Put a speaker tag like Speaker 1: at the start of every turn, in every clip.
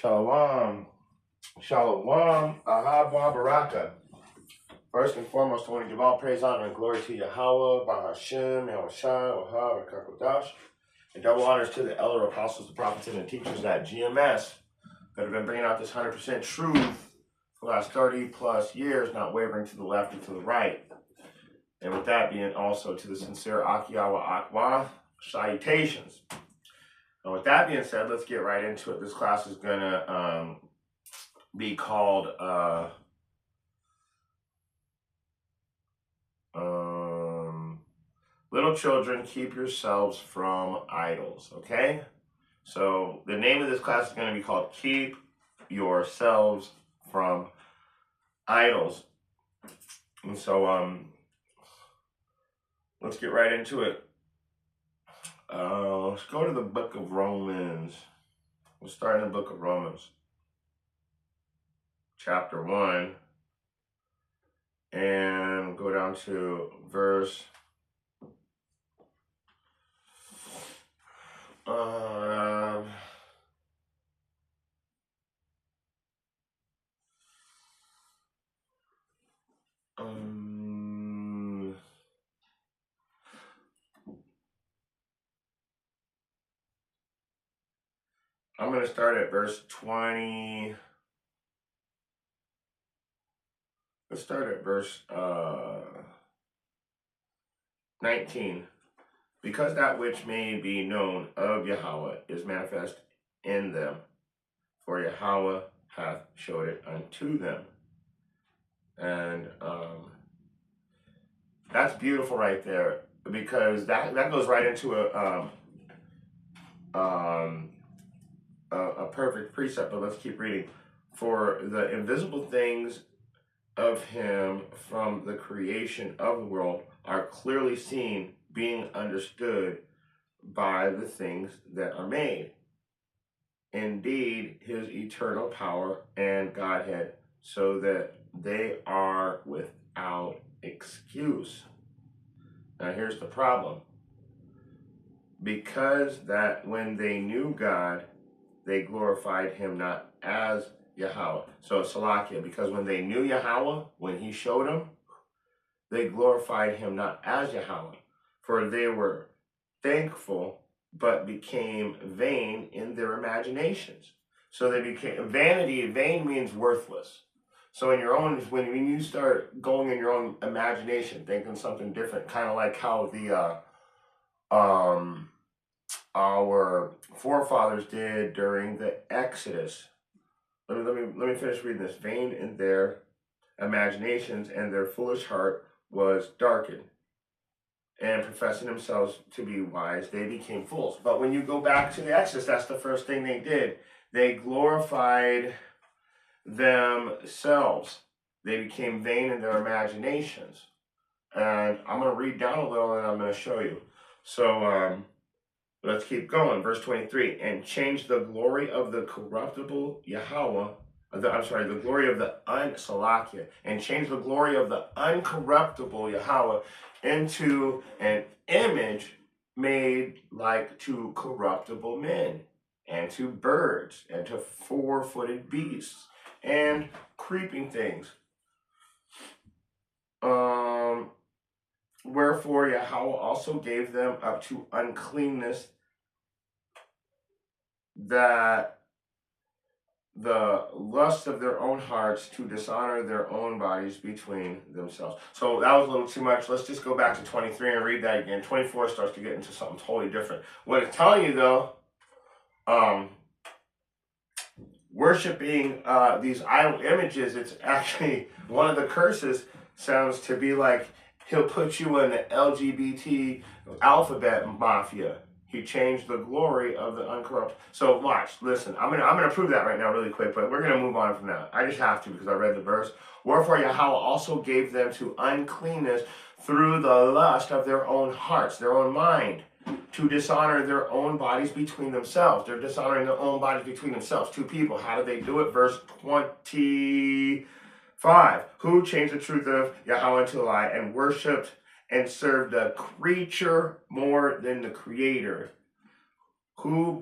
Speaker 1: Shalom. Shalom. Ahabwa Baraka. First and foremost, I want to give all praise, honor, and glory to Yahweh, Bahashem, Yahushua, Wahab, Rakakodash, and double honors to the elder apostles, the prophets, and the teachers at GMS that have been bringing out this 100% truth for the last 30 plus years, not wavering to the left or to the right. And with that being also to the sincere Akiyawa Akwa, salutations. And with that being said, let's get right into it. This class is going to be called Little Children, Keep Yourselves from Idols, okay? So the name of this class is going to be called Keep Yourselves from Idols. And so let's get right into it. Let's go to the book of Romans. We'll start in the book of Romans, chapter 1, and go down to verse I'm going to start at verse 20. Let's start at verse 19. Because that which may be known of Yahweh is manifest in them, for Yahweh hath showed it unto them. And that's beautiful right there, because that goes right into a perfect precept. But let's keep reading. For the invisible things of him from the creation of the world are clearly seen, being understood by the things that are made. Indeed, his eternal power and Godhead, so that they are without excuse. Now here's the problem. Because that when they knew God, they glorified him not as Yahweh. So Salakia, because when they knew Yahweh, when he showed them, they glorified him not as Yahweh, for they were thankful, but became vain in their imaginations. So they became vanity. Vain means worthless. So in your own, when you start going in your own imagination, thinking something different, kind of like how the our forefathers did during the Exodus. Let me finish reading this. Vain in their imaginations, and their foolish heart was darkened. And professing themselves to be wise, they became fools. But when you go back to the Exodus, that's the first thing they did. They glorified themselves. They became vain in their imaginations. And I'm going to read down a little and I'm going to show you. So let's keep going. Verse 23. And change the glory of the corruptible Yahweh. The glory of the Salakia, and change the glory of the uncorruptible Yahweh into an image made like to corruptible men, and to birds, and to four-footed beasts, and creeping things. Wherefore Yahweh also gave them up to uncleanness, that the lust of their own hearts, to dishonor their own bodies between themselves. So that was a little too much. Let's just go back to 23 and read that again. 24 starts to get into something totally different. What it's telling you though, worshiping these idol images, it's actually one of the curses sounds to be like he'll put you in the LGBT alphabet mafia. He changed the glory of the uncorrupt. So watch, listen, I'm gonna prove that right now really quick, but we're gonna move on from that. I just have to because I read the verse. Wherefore Yahweh also gave them to uncleanness through the lust of their own hearts, their own mind, to dishonor their own bodies between themselves. They're dishonoring their own bodies between themselves. Two people. How do they do it? Verse 25. Who changed the truth of Yahweh into a lie, and worshipped and served the creature more than the creator. who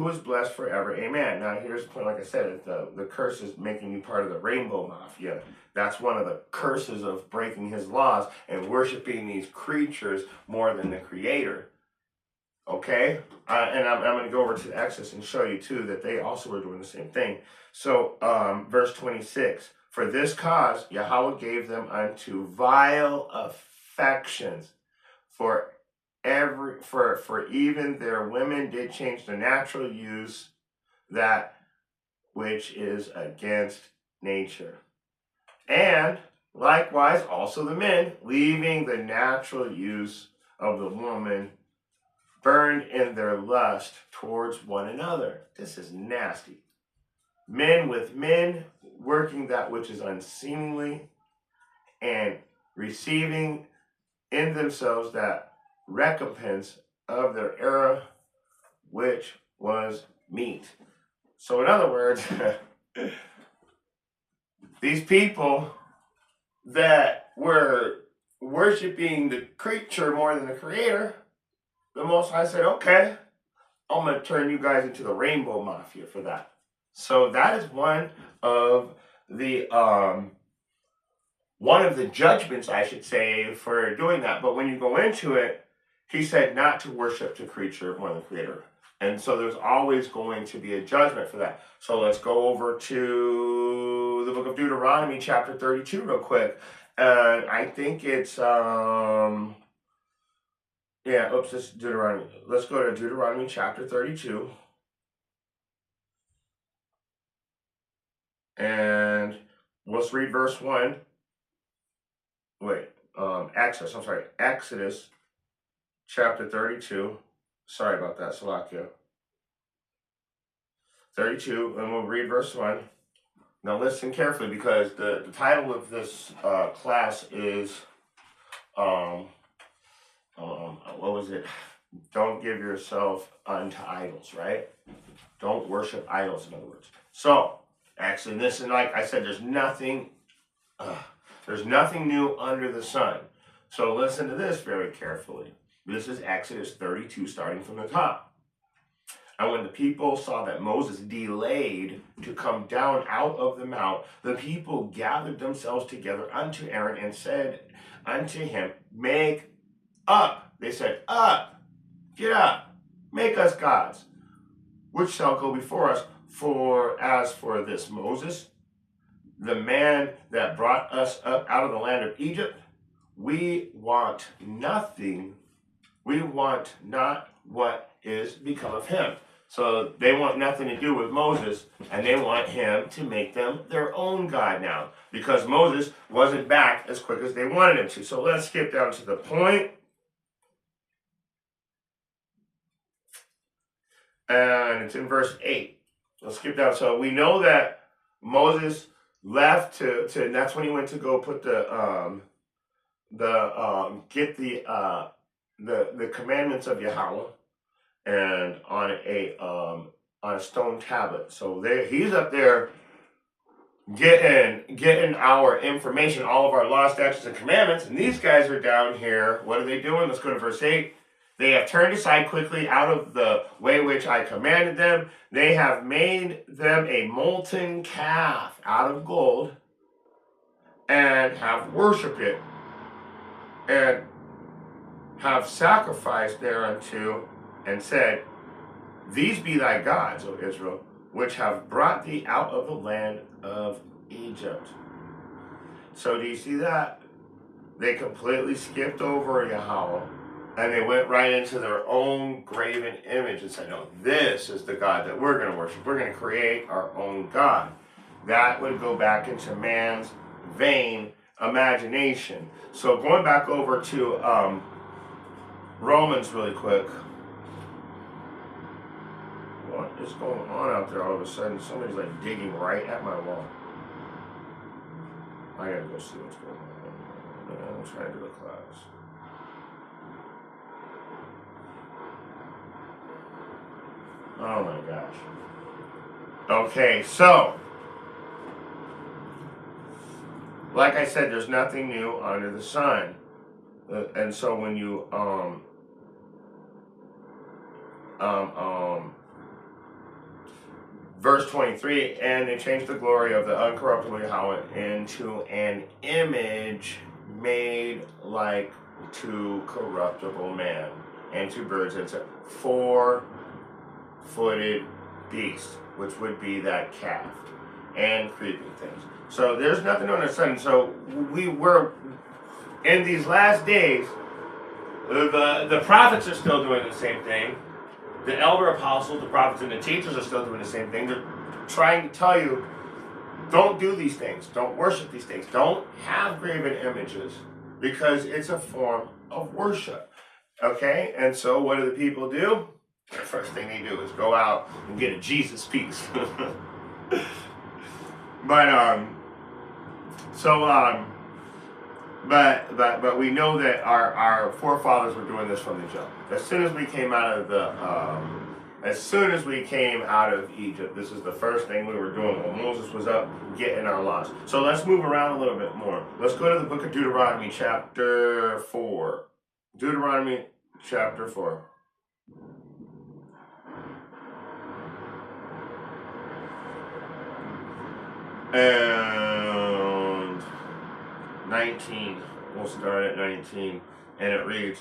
Speaker 1: is blessed forever, amen. Now here's the point, like I said, the curse is making you part of the rainbow mafia. That's one of the curses of breaking his laws and worshiping these creatures more than the creator. Okay? And I'm going to go over to Exodus and show you too that they also were doing the same thing. So verse 26, for this cause Yahweh gave them unto vile affections, for even their women did change the natural use, that which is against nature. And likewise also the men, leaving the natural use of the woman, burned in their lust towards one another. This is nasty. Men with men, working that which is unseemly, and receiving in themselves that recompense of their error, which was meat. So in other words, these people that were worshiping the creature more than the creator, the Most High said, okay, I'm going to turn you guys into the rainbow mafia for that. So that is one of the judgments, I should say, for doing that. But when you go into it, he said not to worship the creature more than the creator. And so there's always going to be a judgment for that. So let's go over to the book of Deuteronomy, chapter 32, real quick. I think it's, this is Deuteronomy. Let's go to Deuteronomy, chapter 32. And let's read verse 1. Exodus, chapter 32. Sorry about that, Salakia. 32, and we'll read verse 1. Now listen carefully, because the title of this class is, what was it? Don't give yourself unto idols, right? Don't worship idols, in other words. So, Exodus, and like I said, there's nothing new under the sun. So listen to this very carefully. This is Exodus 32, starting from the top. And when the people saw that Moses delayed to come down out of the mount, the people gathered themselves together unto Aaron and said unto him, make up. They said, up, get up, make us gods, which shall go before us. For as for this Moses, the man that brought us up out of the land of Egypt, we want nothing. We want not what is become of him. So they want nothing to do with Moses, and they want him to make them their own God now, because Moses wasn't back as quick as they wanted him to. So let's skip down to the point. And it's in verse 8. Let's skip down. So we know that Moses left to and that's when he went to go put the commandments of Yahweh and on a stone tablet. So he's up there getting our information, all of our law, statutes, and commandments, and these guys are down here. What are they doing? Let's go to verse 8. They have turned aside quickly out of the way which I commanded them. They have made them a molten calf out of gold and have worshipped it and have sacrificed thereunto and said, these be thy gods, O Israel, which have brought thee out of the land of Egypt. So do you see that? They completely skipped over Yahweh. And they went right into their own graven image and said, no, this is the God that we're going to worship. We're going to create our own God. That would go back into man's vain imagination. So going back over to Romans really quick. What is going on out there all of a sudden? Somebody's like digging right at my wall. I gotta go see what's going on. I'm trying to do a class. Oh my gosh. Okay, so like I said, there's nothing new under the sun. And so when you verse 23, and they changed the glory of the uncorruptible Yahweh into an image made like to corruptible man, and to birds, and to four-footed beast, which would be that calf, and creeping things. So there's nothing on the sun. So we were in these last days. The prophets are still doing the same thing. The elder apostles, the prophets, and the teachers are still doing the same thing. They're trying to tell you, don't do these things. Don't worship these things. Don't have graven images, because it's a form of worship. Okay? And so what do the people do? The first thing they do is go out and get a Jesus piece. But we know that our forefathers were doing this from the jump. As soon as we came out of Egypt, this is the first thing we were doing when Moses was up getting our laws. So let's move around a little bit more. Let's go to the book of Deuteronomy chapter 4. Deuteronomy chapter 4. And 19. We'll start at 19. And it reads,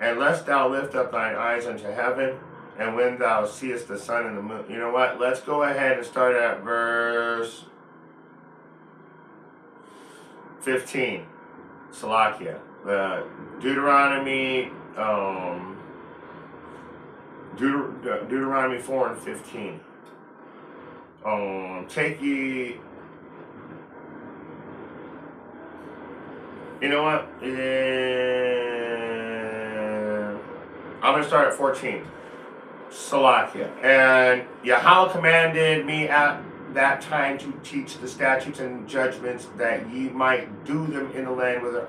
Speaker 1: and lest thou lift up thine eyes unto heaven, and when thou seest the sun and the moon. You know what? Let's go ahead and start at verse 15. Salakia. Deuteronomy 4 and 15. Take ye. You know what? I'm going to start at 14. Salakia. And Yahweh commanded me at that time to teach the statutes and judgments, that ye might do them in the land whither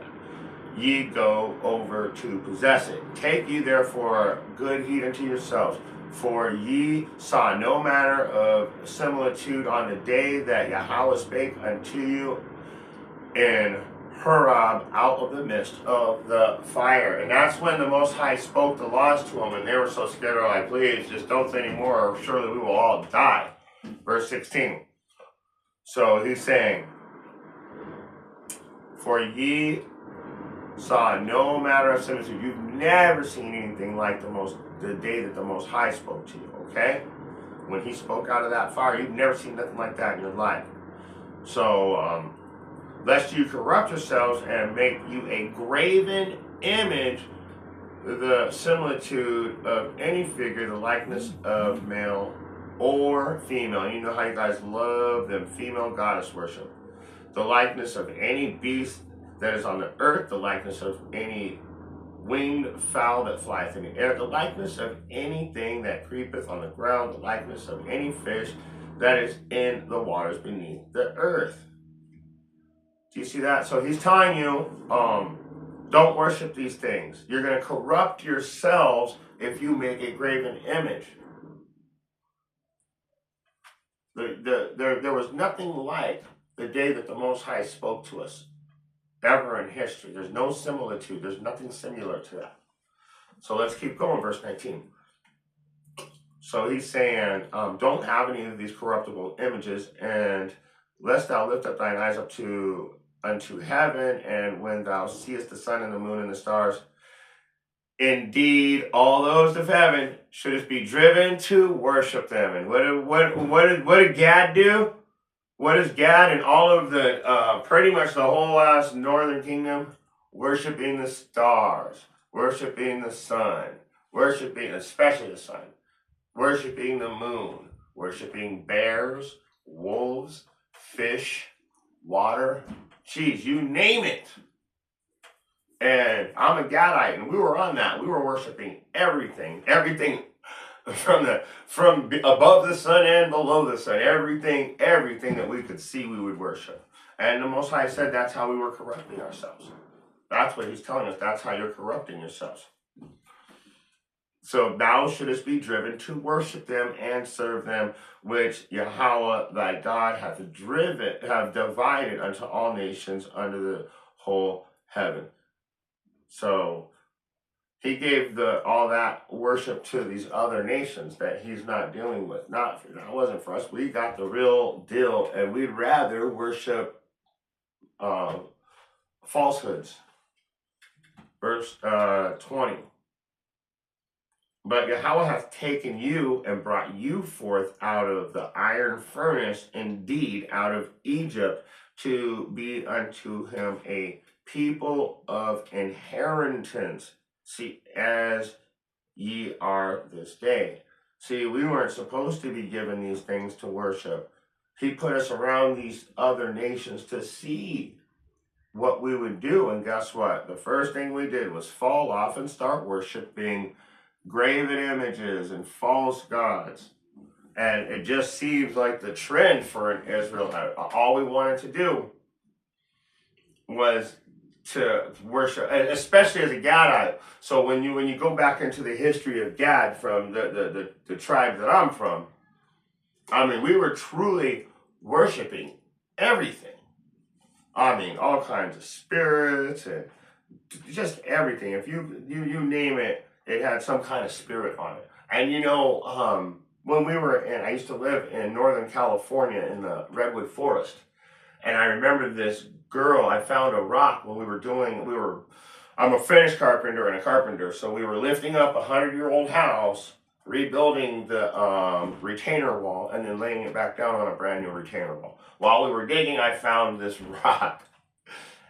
Speaker 1: ye go over to possess it. Take ye therefore good heed unto yourselves, for ye saw no manner of similitude on the day that Yahweh spake unto you in Horeb out of the midst of the fire. And that's when the Most High spoke the laws to them, and they were so scared, they're like, please, just don't say anymore, or surely we will all die. Verse 16. So he's saying, for ye saw no matter of similitude. You've never seen anything like the day that the Most High spoke to you, okay? When he spoke out of that fire, you've never seen nothing like that in your life. So, lest you corrupt yourselves and make you a graven image, the similitude of any figure, the likeness of male or female. You know how you guys love them female goddess worship. The likeness of any beast that is on the earth, the likeness of any winged fowl that flieth in the air, the likeness of anything that creepeth on the ground, the likeness of any fish that is in the waters beneath the earth. Do you see that? So he's telling you, don't worship these things. You're going to corrupt yourselves if you make a graven image. There was nothing like the day that the Most High spoke to us ever in history. There's no similitude. There's nothing similar to that. So let's keep going, verse 19. So he's saying, don't have any of these corruptible images, and lest thou lift up thine eyes up unto heaven, and when thou seest the sun and the moon and the stars, indeed all those of heaven shouldst be driven to worship them. And what did Gad do? What is Gad and all of the pretty much the whole last northern kingdom? Worshiping the stars, worshiping the sun, worshiping especially the sun, worshiping the moon, worshiping bears, wolves, fish, water, geez, you name it. And I'm a Gadite, and we were on that. We were worshiping everything from above the sun and below the sun. Everything that we could see, we would worship. And the Most High said that's how we were corrupting ourselves. That's what he's telling us. That's how you're corrupting yourselves. So thou shouldest be driven to worship them and serve them, which Yahweh thy God hath divided unto all nations under the whole heaven. So He gave all that worship to these other nations that he's not dealing with. That wasn't for us. We got the real deal, and we'd rather worship falsehoods. Verse 20. But Yahweh hath taken you and brought you forth out of the iron furnace, indeed out of Egypt, to be unto him a people of inheritance. See, as ye are this day. See, we weren't supposed to be given these things to worship. He put us around these other nations to see what we would do. And guess what? The first thing we did was fall off and start worshiping graven images and false gods. And it just seems like the trend for an Israelite. All we wanted to do was to worship, especially as a Gadite. So when you go back into the history of Gad from the tribe that I'm from, I mean, we were truly worshiping everything. I mean, all kinds of spirits and just everything. If you name it, it had some kind of spirit on it. And when we were I used to live in Northern California in the Redwood Forest. And I remember this girl, I found a rock when I'm a Finnish carpenter and a carpenter. So we were lifting up a 100-year-old house, rebuilding the retainer wall, and then laying it back down on a brand new retainer wall. While we were digging, I found this rock.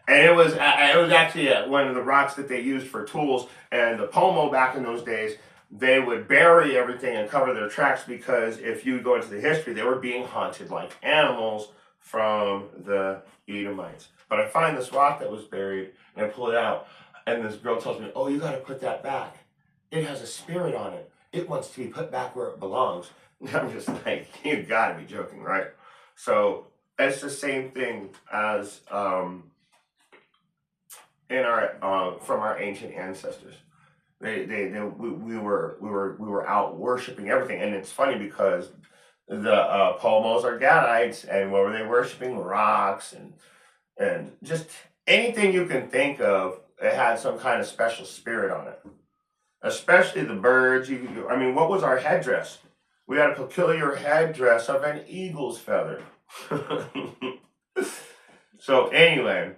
Speaker 1: And it was actually one of the rocks that they used for tools. And the Pomo back in those days, they would bury everything and cover their tracks, because if you go into the history, they were being hunted like animals from the Edomites. But I find this rock that was buried and I pull it out. And this girl tells me, oh, you got to put that back. It has a spirit on it. It wants to be put back where it belongs. And I'm just like, you got to be joking, right? So it's the same thing as in our from our ancient ancestors. We were out worshiping everything. And it's funny because the Pomos are Gadites, and what were they worshiping? Rocks and just anything you can think of. It had some kind of special spirit on it. Especially the birds. I mean, what was our headdress? We had a peculiar headdress of an eagle's feather. So anyway,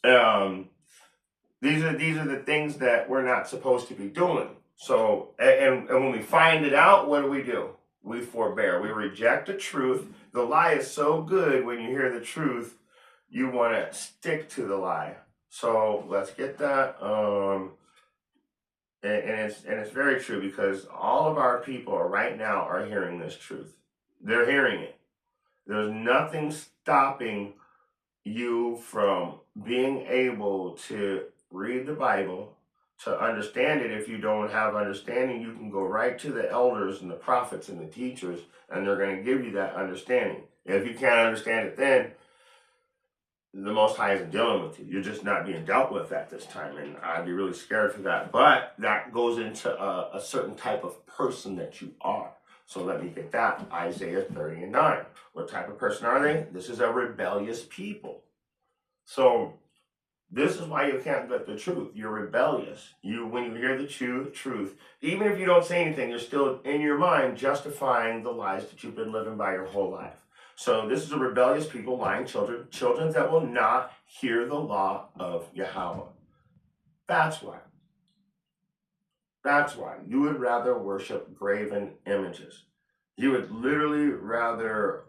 Speaker 1: these are the things that we're not supposed to be doing. So and when we find it out, what do? We forbear. We reject the truth. The lie is so good. When you hear the truth, you want to stick to the lie. So let's get that. And it's very true, because all of our people right now are hearing this truth. They're hearing it. There's nothing stopping you from being able to read the Bible, to understand it. If you don't have understanding, you can go right to the elders and the prophets and the teachers, and they're going to give you that understanding. If you can't understand it, then the Most High isn't dealing with you. You're just not being dealt with at this time, and I'd be really scared for that. But that goes into a certain type of person that you are. So let me get that. Isaiah 30:9. What type of person are they? This is a rebellious people. So this is why you can't get the truth. You're rebellious. When you hear the truth, even if you don't say anything, you're still in your mind justifying the lies that you've been living by your whole life. So this is a rebellious people, lying children that will not hear the law of Yahweh. That's why. That's why you would rather worship graven images. You would literally rather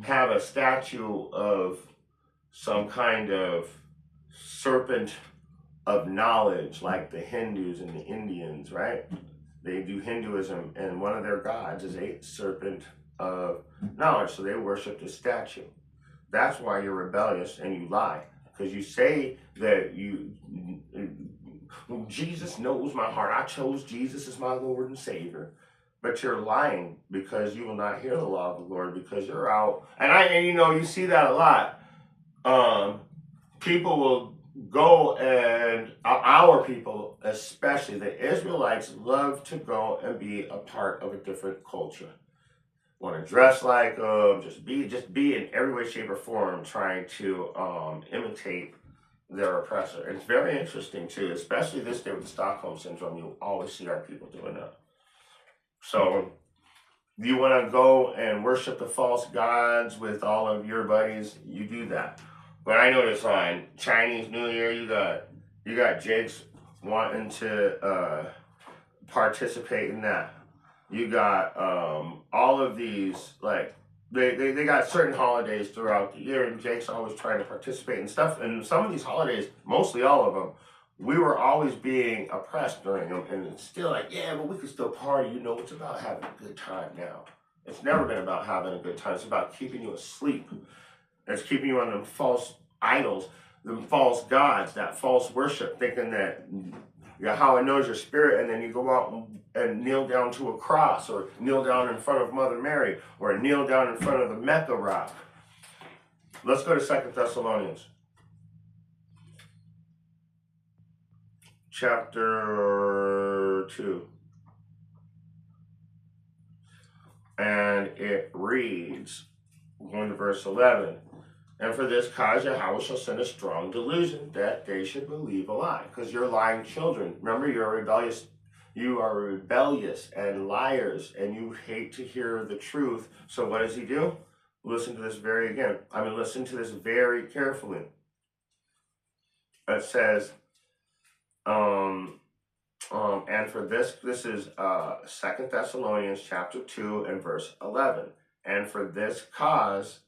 Speaker 1: have a statue of some kind of serpent of knowledge, like the Hindus and the Indians, right? They do Hinduism, and one of their gods is a serpent of knowledge, so they worship the statue. That's why you're rebellious and you lie, because you say that Jesus knows my heart. I chose Jesus as my Lord and Savior. But you're lying, because you will not hear the law of the Lord, because you're out. And you see that a lot. People will go, and our people, especially the Israelites, love to go and be a part of a different culture. Want to dress like them, just be in every way, shape, or form, trying to imitate their oppressor. It's very interesting too, especially this day with the Stockholm Syndrome. You always see our people doing that. So you want to go and worship the false gods with all of your buddies, you do that. But I notice on Chinese New Year, you got Jakes wanting to participate in that. You got all of these, like, they got certain holidays throughout the year, and Jake's always trying to participate in stuff. And some of these holidays, mostly all of them, we were always being oppressed during them, and it's still like, yeah, but we can still party. You know, it's about having a good time now. It's never been about having a good time. It's about keeping you asleep. It's keeping you on them false idols, them false gods, that false worship, thinking that Yahweh knows your spirit, and then you go out and kneel down to a cross, or kneel down in front of Mother Mary, or kneel down in front of the Mecca rock. Let's go to 2 Thessalonians. Chapter 2. And it reads, going to verse 11, and for this cause Yahweh shall send a strong delusion, that they should believe a lie. Because you're lying children. Remember, you are rebellious and liars, and you hate to hear the truth. So what does he do? Listen to this listen to this very carefully. It says, and for this is 2 Thessalonians chapter 2 and verse 11. And for this cause,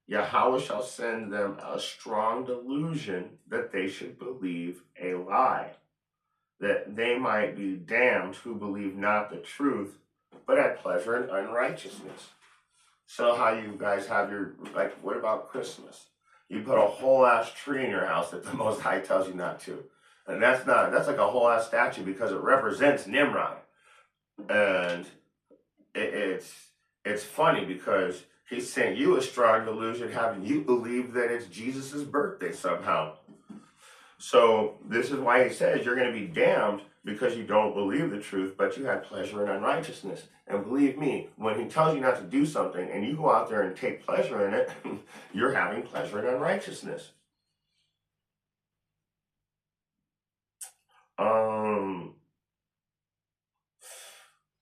Speaker 1: Yahweh shall send them a strong delusion, that they should believe a lie, that they might be damned who believe not the truth, but had pleasure in unrighteousness. So how you guys have your, like, what about Christmas? You put a whole ass tree in your house that the Most High tells you not to. And that's like a whole ass statue, because it represents Nimrod. And it's funny because he sent you a strong delusion, having you believe that it's Jesus' birthday somehow. So this is why he says you're going to be damned, because you don't believe the truth, but you had pleasure in unrighteousness. And believe me, when he tells you not to do something and you go out there and take pleasure in it, you're having pleasure in unrighteousness.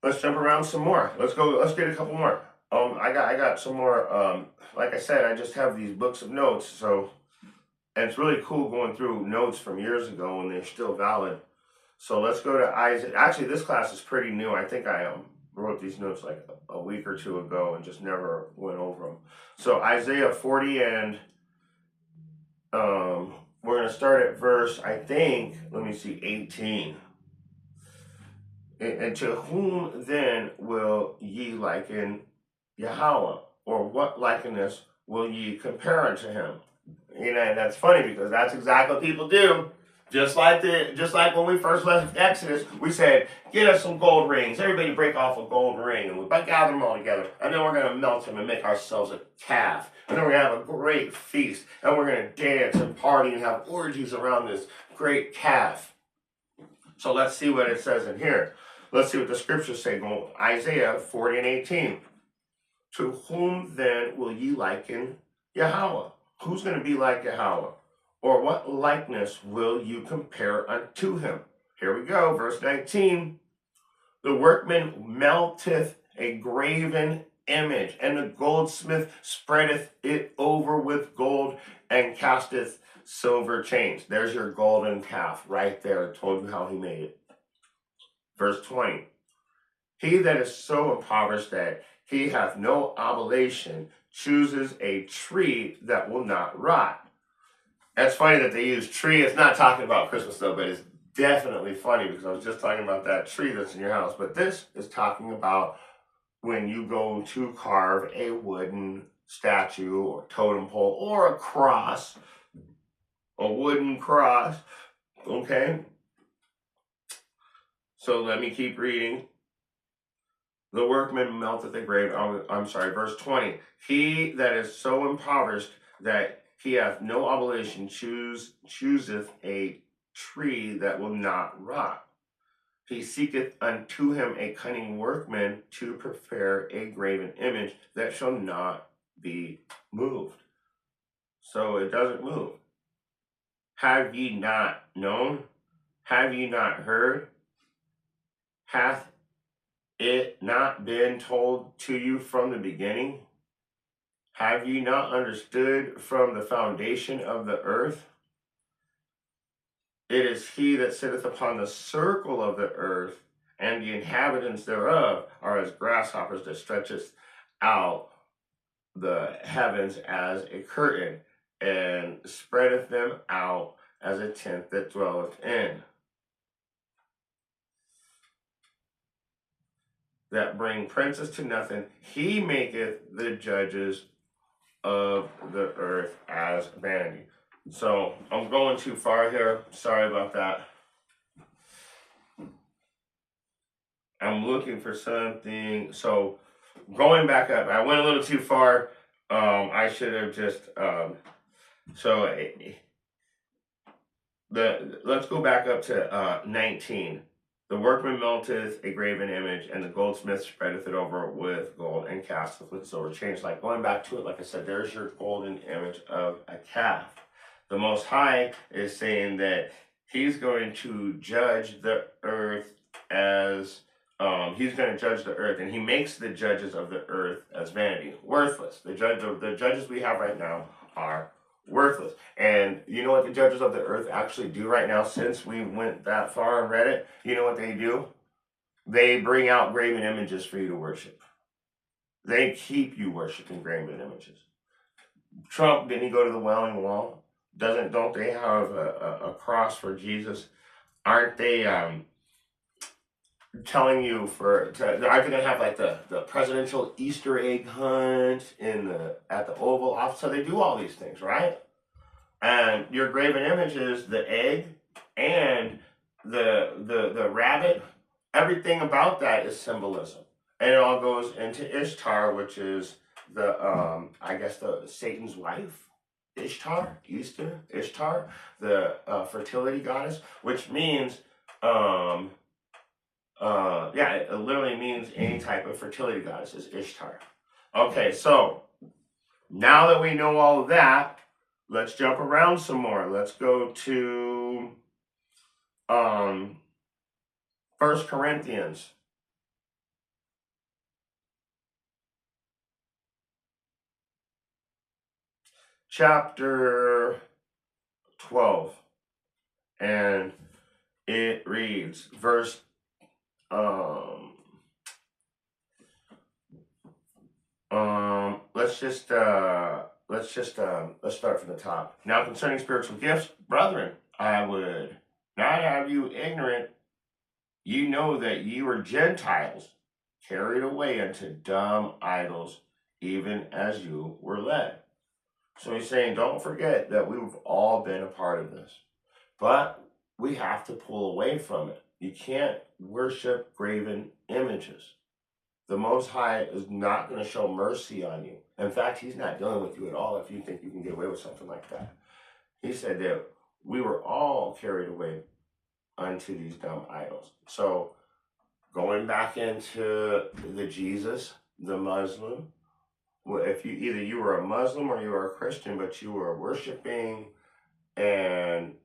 Speaker 1: Let's jump around some more. Let's get a couple more. I got some more. Like I said, I just have these books of notes, so, and it's really cool going through notes from years ago and they're still valid. So let's go to Isaiah. Actually, this class is pretty new. I think I wrote these notes like a week or two ago and just never went over them. So Isaiah 40, and we're going to start at verse, I think, 18. And to whom then will ye liken Yahweh? Or what likeness will ye compare unto him? You know, and that's funny, because that's exactly what people do. Just like when we first left Exodus, we said, get us some gold rings. Everybody break off a gold ring, and we gather them all together. And then we're going to melt them and make ourselves a calf. And then we're going to have a great feast. And we're going to dance and party and have orgies around this great calf. So let's see what it says in here. Let's see what the scriptures say. Go Isaiah 40 and 18. To whom then will ye liken Yahweh? Who's going to be like Yahweh? Or what likeness will you compare unto him? Here we go, verse 19. The workman melteth a graven image, and the goldsmith spreadeth it over with gold, and casteth silver chains. There's your golden calf right there. I told you how he made it. Verse 20. He that is so impoverished that he hath no oblation chooses a tree that will not rot. That's funny that they use tree. It's not talking about Christmas though, but it's definitely funny, because I was just talking about that tree that's in your house. But this is talking about when you go to carve a wooden statue or totem pole or a cross, a wooden cross, okay? So let me keep reading. The workman melteth a grave. Verse 20. He that is so impoverished that he hath no oblation chooseth a tree that will not rot. He seeketh unto him a cunning workman to prepare a graven image that shall not be moved. So it doesn't move. Have ye not known? Have ye not heard? Hath it not been told to you from the beginning? Have ye not understood from the foundation of the earth? It is he that sitteth upon the circle of the earth, and the inhabitants thereof are as grasshoppers that stretcheth out the heavens as a curtain, and spreadeth them out as a tent that dwelleth in. That bring princes to nothing, he maketh the judges of the earth as vanity. So I'm going too far here. Sorry about that. I'm looking for something. So going back up, I went a little too far. I should have just let's go back up to 19. The workman melteth a graven image, and the goldsmith spreadeth it over with gold and casteth with silver change. Like going back to it, like I said, there's your golden image of a calf. The Most High is saying that he's going to judge the earth as he's going to judge the earth, and he makes the judges of the earth as vanity, worthless. The judges we have right now are worthless. And you know what the judges of the earth actually do right now, since we went that far and read it? You know what they do? They bring out graven images for you to worship. They keep you worshiping graven images. Trump, didn't he go to the Wailing Wall? Don't they have a cross for Jesus? Aren't they telling you aren't they gonna have like the presidential Easter egg hunt at the Oval Office? So they do all these things, right? And your graven images, the egg and the rabbit, everything about that is symbolism. And it all goes into Ishtar, which is the Satan's wife. Ishtar, the fertility goddess, which means it literally means any type of fertility goddess is Ishtar. Okay, so now that we know all of that, let's jump around some more. Let's go to 1 Corinthians. Chapter 12. And it reads, let's start from the top. Now concerning spiritual gifts, brethren, I would not have you ignorant. You know that ye were Gentiles, carried away unto dumb idols, even as you were led. So he's saying, don't forget that we've all been a part of this. But we have to pull away from it. You can't worship graven images. The Most High is not going to show mercy on you. In fact, he's not dealing with you at all if you think you can get away with something like that. He said that we were all carried away unto these dumb idols. So going back into the Jesus, the Muslim, if you were a Muslim or you were a Christian, but you were worshiping and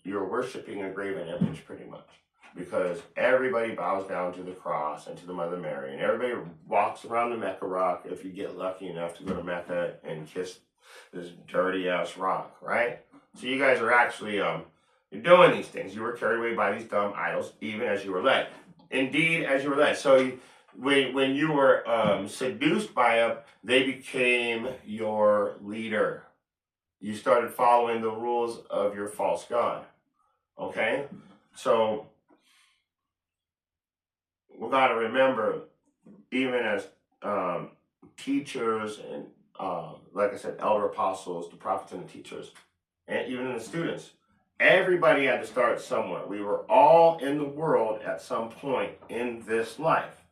Speaker 1: you're worshiping a graven image pretty much, because everybody bows down to the cross and to the Mother Mary, and everybody walks around the Mecca rock if you get lucky enough to go to Mecca and kiss this dirty ass rock, right? So you guys are actually you're doing these things. You were carried away by these dumb idols, even as you were led. Indeed, as you were led. So when you were seduced by them, they became your leader. You started following the rules of your false god. Okay? So we got to remember, even as teachers and, like I said, elder apostles, the prophets and the teachers, and even the students, everybody had to start somewhere. We were all in the world at some point in this life.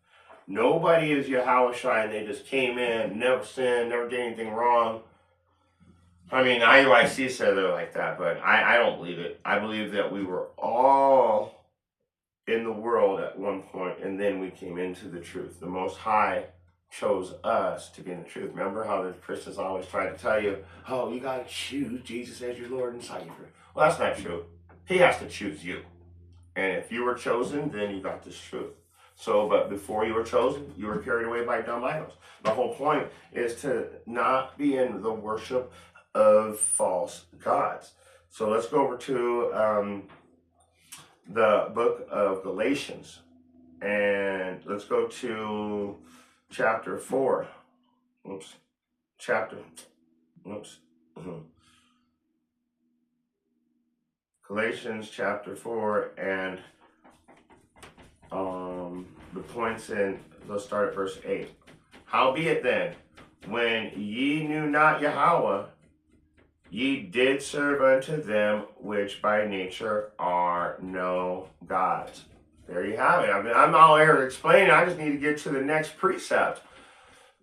Speaker 1: Nobody is Yahushua and they just came in, never sinned, never did anything wrong. I mean, IUIC said they're like that, but I don't believe it. I believe that we were all in the world at one point, and then we came into the truth. The Most High chose us to be in the truth. Remember how the Christians always try to tell you, oh, you got to choose Jesus as your Lord and Savior. Well, that's not true. He has to choose you. And if you were chosen, then you got this truth. So, but before you were chosen, you were carried away by dumb idols. The whole point is to not be in the worship of false gods. So let's go over to the book of Galatians. And let's go to chapter 4. Galatians chapter 4, and the points in, let's start at verse 8. Howbeit then, when ye knew not Yahweh, ye did serve unto them which by nature are no gods. There you have it. I mean, I'm all here to explain it. I just need to get to the next precept.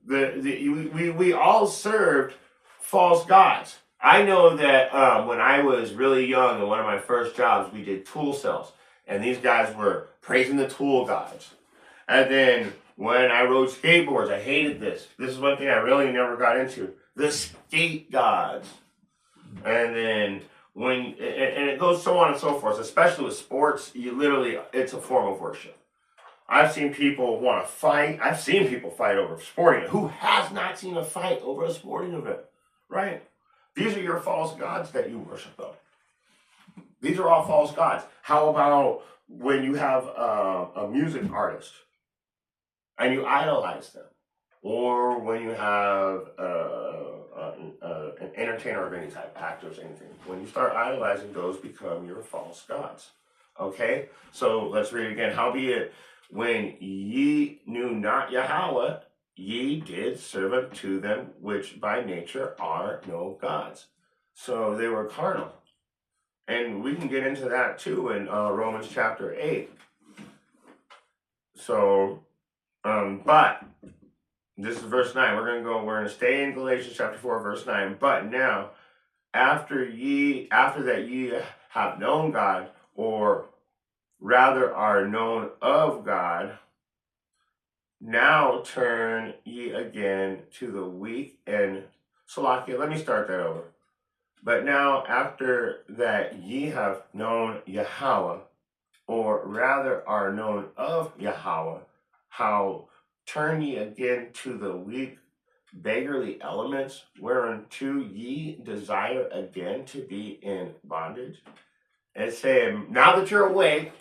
Speaker 1: We all served false gods. I know that when I was really young, in one of my first jobs, we did tool sales, and these guys were praising the tool gods. And then when I rode skateboards, I hated this. This is one thing I really never got into: the skate gods. And then and it goes so on and so forth. Especially with sports, it's a form of worship. I've seen people want to fight. I've seen people fight over sporting. Who has not seen a fight over a sporting event, right? These are your false gods that you worship, though. These are all false gods. How about when you have a music artist and you idolize them? Or when you have an entertainer of any type, actors, anything. When you start idolizing, those become your false gods. Okay? So let's read it again. Howbeit, when ye knew not Yahweh, ye did serve unto them which by nature are no gods. So they were carnal. And we can get into that too in Romans chapter 8. So, but this is verse 9. We're going to stay in Galatians chapter 4, verse 9. But now, after that ye have known God, or rather are known of God, now turn ye again to the weak and Salakia. Let me start that over. But now, after that ye have known Yahweh, or rather are known of Yahweh, how turn ye again to the weak, beggarly elements, whereunto ye desire again to be in bondage? It's saying, now that you're awake,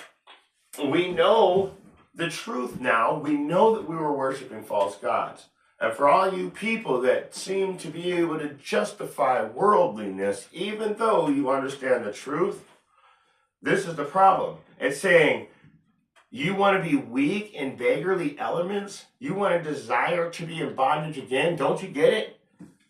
Speaker 1: we know the truth now. We know that we were worshiping false gods. And for all you people that seem to be able to justify worldliness, even though you understand the truth, this is the problem. It's saying, you want to be weak in beggarly elements? You want to desire to be in bondage again? Don't you get it?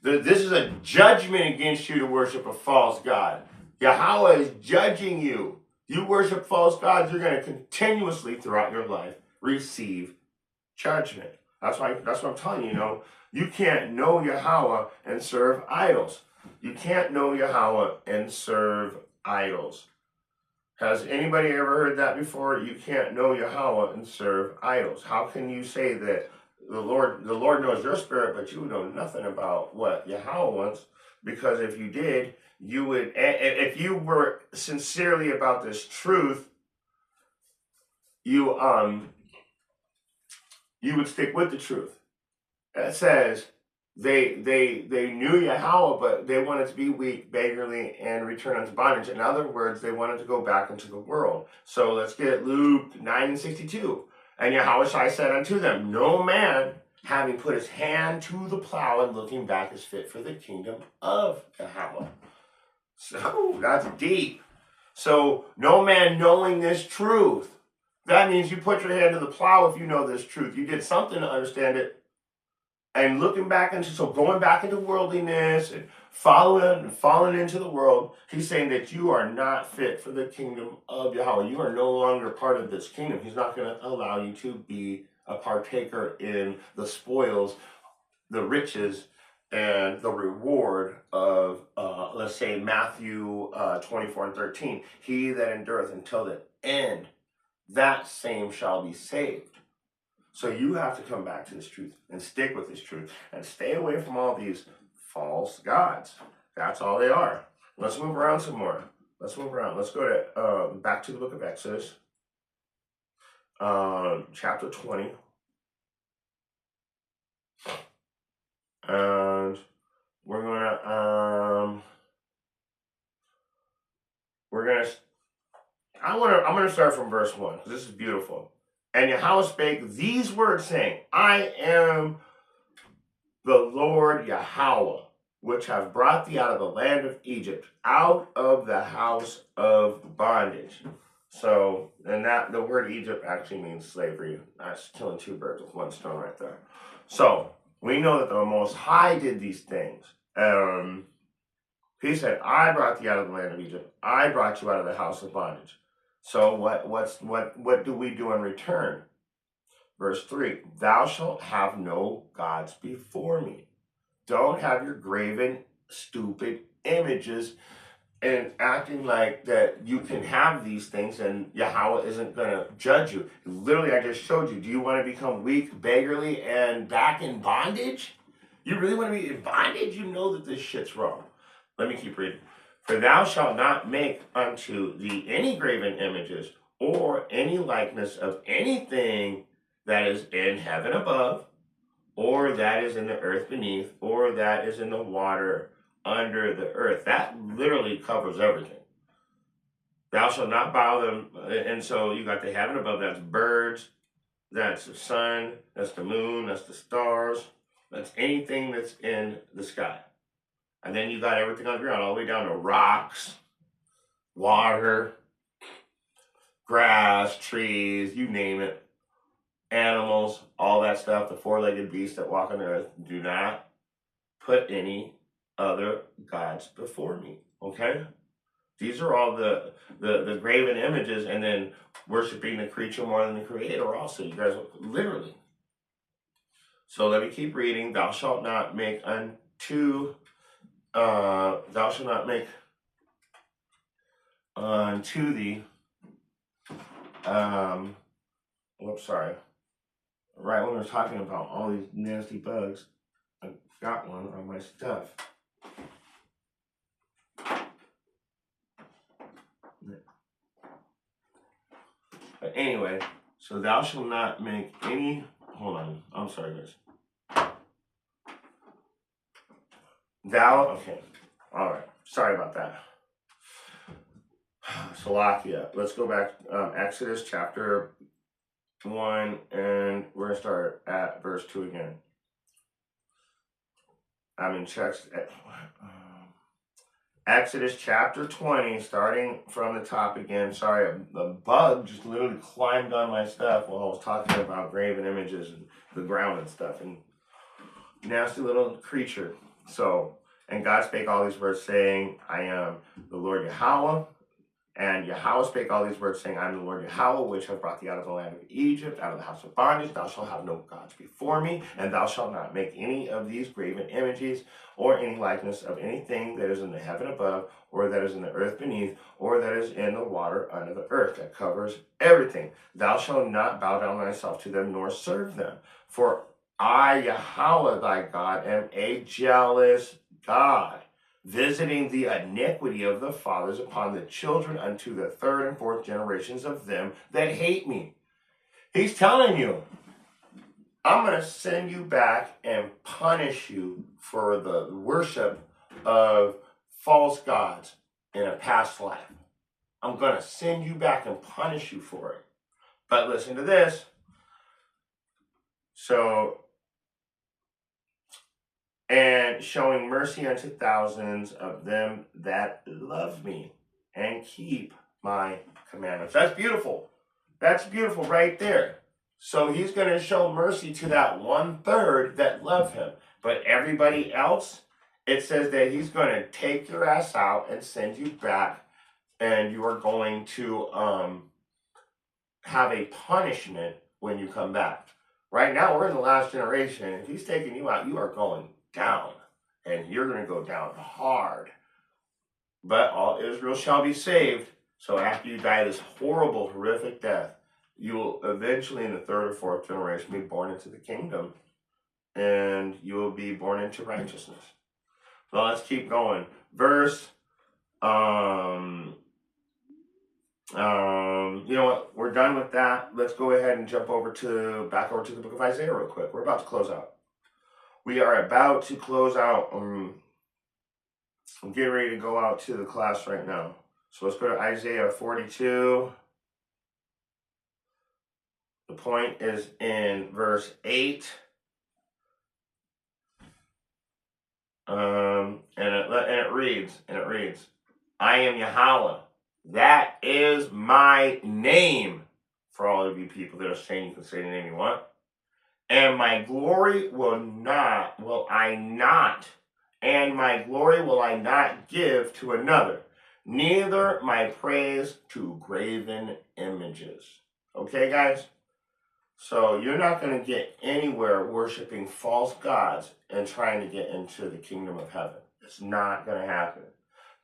Speaker 1: This is a judgment against you to worship a false god. Yahweh is judging you. You worship false gods, you're going to continuously throughout your life receive judgment. That's what I'm telling you, you can't know Yahweh and serve idols. You can't know Yahweh and serve idols. Has anybody ever heard that before? You can't know Yahweh and serve idols. How can you say that the Lord knows your spirit, but you know nothing about what Yahweh wants? Because if you did, you would, if you were sincerely about this truth, you would stick with the truth. It says they knew Yahweh, but they wanted to be weak, beggarly, and return unto bondage. In other words, they wanted to go back into the world. So let's get Luke 9:62. And Yahweh said unto them, no man, having put his hand to the plow and looking back, is fit for the kingdom of Yahweh. So that's deep. So no man knowing this truth. That means you put your hand to the plow if you know this truth. You did something to understand it. And going back into worldliness and falling into the world, he's saying that you are not fit for the kingdom of Yahweh. You are no longer part of this kingdom. He's not going to allow you to be a partaker in the spoils, the riches, and the reward of, let's say, Matthew 24:13. He that endureth until the end, that same shall be saved. So you have to come back to this truth and stick with this truth and stay away from all these false gods. That's all they are. Let's move around some more. Let's move around. Let's go to back to the book of Exodus, chapter 20. And we're I'm gonna start from verse 1 because this is beautiful. And Yahweh spake these words, saying, I am the Lord Yahweh, which have brought thee out of the land of Egypt, out of the house of bondage. So, and that the word Egypt actually means slavery. That's killing two birds with one stone right there. So we know that the Most High did these things. He said, I brought thee out of the land of Egypt. I brought you out of the house of bondage. So what do we do in return? Verse 3, thou shalt have no gods before me. Don't have your graven, stupid images and acting like that you can have these things and Yahweh isn't going to judge you. Literally, I just showed you. Do you want to become weak, beggarly, and back in bondage? You really want to be in bondage? You know that this shit's wrong. Let me keep reading. For thou shalt not make unto thee any graven images or any likeness of anything that is in heaven above, or that is in the earth beneath, or that is in the water under the earth. That literally covers everything. Thou shalt not bow them. And so you got the heaven above, that's birds, that's the sun, that's the moon, that's the stars, that's anything that's in the sky. And then you got everything on the ground, all the way down to rocks, water, grass, trees, you name it, animals, all that stuff, the four-legged beasts that walk on the earth. Do not put any other gods before me, okay? These are all the graven images, and then worshiping the creature more than the creator also. You guys, literally. So let me keep reading. Thou shalt not make unto thee, whoops, sorry. Right when we're talking about all these nasty bugs, I got one on my stuff. But anyway, so thou shalt not make any, hold on, I'm sorry guys. Okay, alright, sorry about that. Salakia, let's go back, Exodus chapter 1, and we're going to start at verse 2 again. Exodus chapter 20, starting from the top again. Sorry, a bug just literally climbed on my stuff while I was talking about graven images and the ground and stuff, and nasty little creature. So, and God spake all these words, saying, I am the Lord Yahweh. And Yahweh spake all these words, saying, I am the Lord Yahweh, which have brought thee out of the land of Egypt, out of the house of bondage. Thou shalt have no gods before me, and thou shalt not make any of these graven images, or any likeness of anything that is in the heaven above, or that is in the earth beneath, or that is in the water under the earth. That covers everything. Thou shalt not bow down thyself to them, nor serve them. For I, Yahweh thy God, am a jealous God, visiting the iniquity of the fathers upon the children unto the third and fourth generations of them that hate me. He's telling you, I'm going to send you back and punish you for the worship of false gods in a past life. I'm going to send you back and punish you for it. But listen to this. So, and showing mercy unto thousands of them that love me and keep my commandments. That's beautiful. That's beautiful right there. So he's going to show mercy to that 1/3 that love him. But everybody else, it says that he's going to take your ass out and send you back, and you are going to have a punishment when you come back. Right now, we're in the last generation. If he's taking you out, you are going down, and you're going to go down hard. But all Israel shall be saved. So after you die this horrible, horrific death, you will eventually, in the third or fourth generation, be born into the kingdom, and you will be born into righteousness. So let's keep going. Verse You know what? We're done with that. Let's go ahead and jump back over to the book of Isaiah real quick. We're about to close out. We are about to close out. I'm getting ready to go out to the class right now. So let's go to Isaiah 42. The point is in verse 8. And it reads, I am Yahweh. That is my name. For all of you people that are saying you can say the name you want. And my glory will I not give to another, neither my praise to graven images. Okay, guys? So you're not going to get anywhere worshiping false gods and trying to get into the kingdom of heaven. It's not going to happen.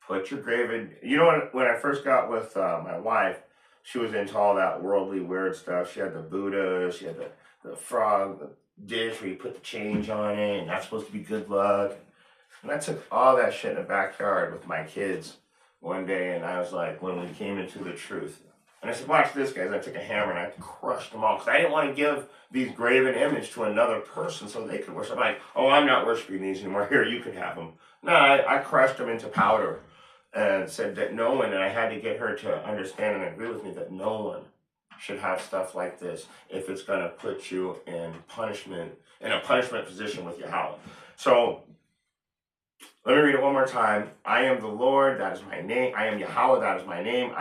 Speaker 1: Put your graven... You know, when I first got with my wife, she was into all that worldly weird stuff. She had the Buddha, she had the frog, the dish where you put the change on it, and that's supposed to be good luck. And I took all that shit in the backyard with my kids one day, and I was like, when we came into the truth. And I said, watch this, guys. I took a hammer and I crushed them all because I didn't want to give these graven images to another person so they could worship. I'm like, oh, I'm not worshiping these anymore. Here, you can have them. No, I crushed them into powder and said that no one, and I had to get her to understand and agree with me that no one should have stuff like this if it's going to put you in a punishment position with Yahweh. So, let me read it one more time. I am the Lord, that is my name. I am Yahweh, that is my name.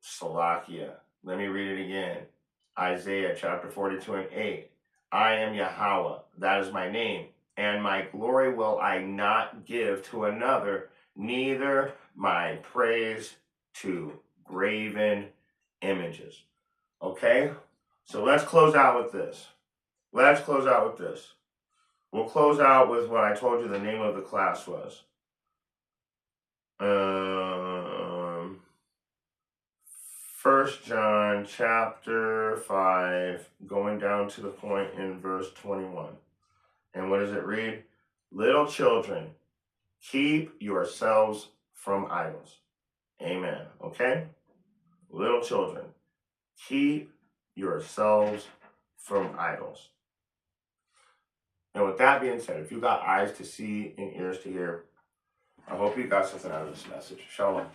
Speaker 1: Salakia. Let me read it again. Isaiah chapter 42 and 8. I am Yahweh, that is my name. And my glory will I not give to another, neither my praise to graven images. Okay? So let's close out with this. We'll close out with what I told you the name of the class was. 1 John chapter 5, going down to the point in verse 21. And what does it read? Little children, keep yourselves from idols. Amen. Okay? Little children, keep yourselves from idols. And with that being said, if you got eyes to see and ears to hear, I hope you got something out of this message. Shalom.